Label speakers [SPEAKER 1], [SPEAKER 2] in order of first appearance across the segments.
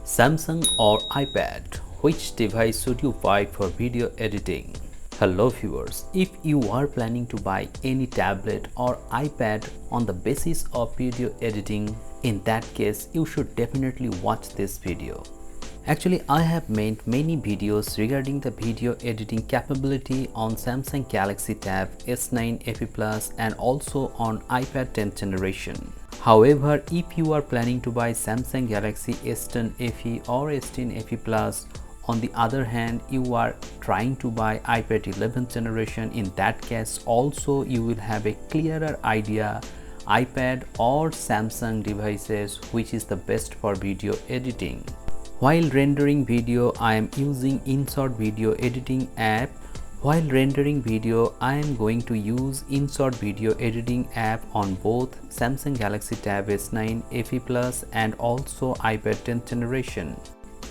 [SPEAKER 1] Samsung or iPad? Which device should you buy for video editing? Hello viewers, if you are planning to buy any tablet or iPad on the basis of video editing, in that case you should definitely watch this video. Actually, I have made many videos regarding the video editing capability on Samsung Galaxy Tab S9 FE Plus and also on iPad 10th generation. However, if you are planning to buy Samsung Galaxy S10 FE or S10 FE Plus, on the other hand, you are trying to buy iPad 11th generation, in that case also you will have a clearer idea iPad or Samsung devices which is the best for video editing. While rendering video, I am using InShot video editing app. While rendering video, I am going to use InShot video editing app on both Samsung Galaxy Tab S9 FE Plus and also iPad 10th generation.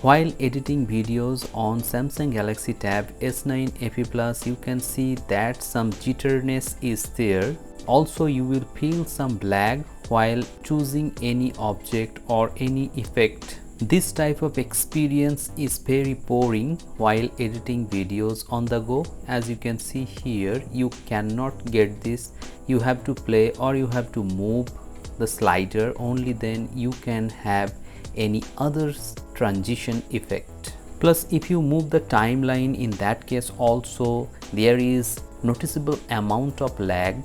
[SPEAKER 1] While editing videos on Samsung Galaxy Tab S9 FE Plus, you can see that some jitteriness is there. Also, you will feel some lag while choosing any object or any effect. This type of experience is very boring while editing videos on the go. As you can see here, you cannot get this. You have to play or you have to move the slider, only then you can have any other transition effect. Plus, if you move the timeline, in that case also there is noticeable amount of lag.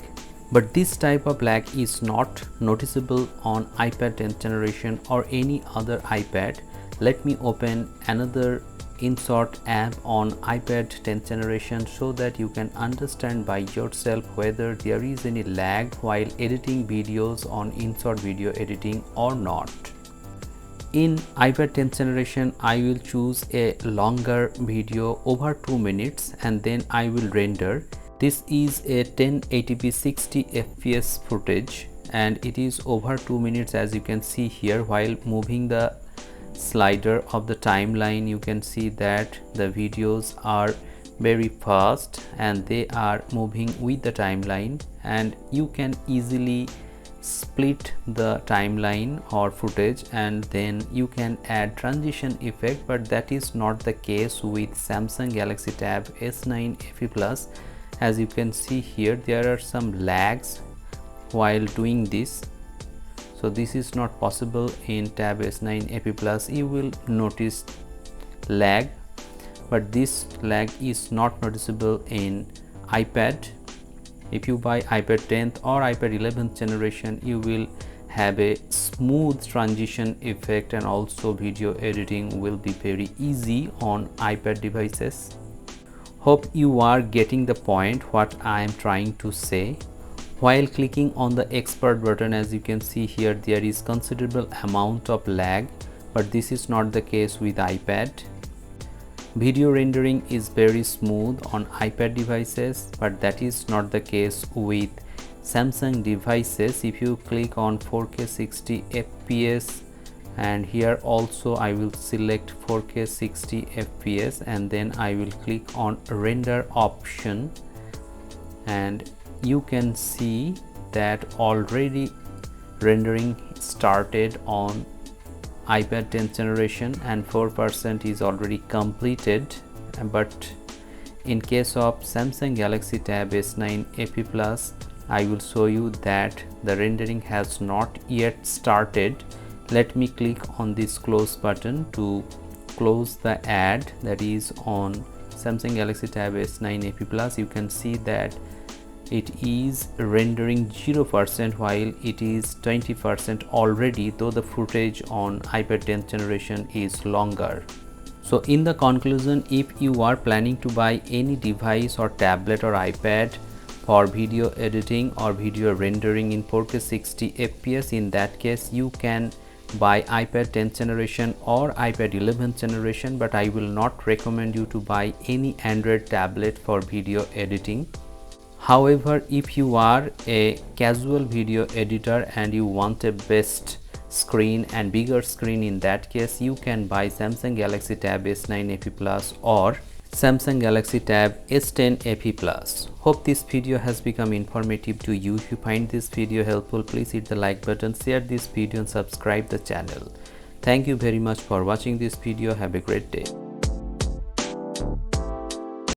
[SPEAKER 1] But this type of lag is not noticeable on iPad 10th generation or any other iPad. Let me open another InShot app on iPad 10th generation so that you can understand by yourself whether there is any lag while editing videos on InShot video editing or not. In iPad 10th generation, I will choose a longer video over 2 minutes and then I will render. This is a 1080p 60 fps footage and it is over 2 minutes. As you can see here, while moving the slider of the timeline, you can see that the videos are very fast and they are moving with the timeline, and you can easily split the timeline or footage and then you can add transition effect, but that is not the case with Samsung Galaxy Tab S9 FE Plus. As you can see here, there are some lags while doing this, so this is not possible in Tab S9 FE Plus. You will notice lag, but this lag is not noticeable in iPad. If you buy iPad 10th or iPad 11th generation, you will have a smooth transition effect and also video editing will be very easy on iPad devices. Hope you are getting the point what I am trying to say. While clicking on the expert button, as you can see here, there is considerable amount of lag, but this is not the case with iPad. Video rendering is very smooth on iPad devices, but that is not the case with Samsung devices. If you click on 4K 60 fps, and here also I will select 4K 60 fps and then I will click on render option, and you can see that already rendering started on iPad 10th generation and 4% is already completed. But in case of Samsung Galaxy Tab S9 FE Plus, I will show you that the rendering has not yet started. Let me click on this close button to close the ad that is on Samsung Galaxy Tab S9 FE Plus. You can see that it is rendering 0% while it is 20% already, though the footage on iPad 10th generation is longer. So in the conclusion, if you are planning to buy any device or tablet or iPad for video editing or video rendering in 4K 60 fps, in that case you can buy iPad 10th generation or iPad 11th generation, but I will not recommend you to buy any Android tablet for video editing. However, if you are a casual video editor and you want a best screen and bigger screen, in that case you can buy Samsung Galaxy Tab S9 FE Plus or Samsung Galaxy Tab S10 FE Plus. Hope this video has become informative to you. If you find this video helpful, please hit the like button, share this video and subscribe the channel. Thank you very much for watching this video. Have a great day.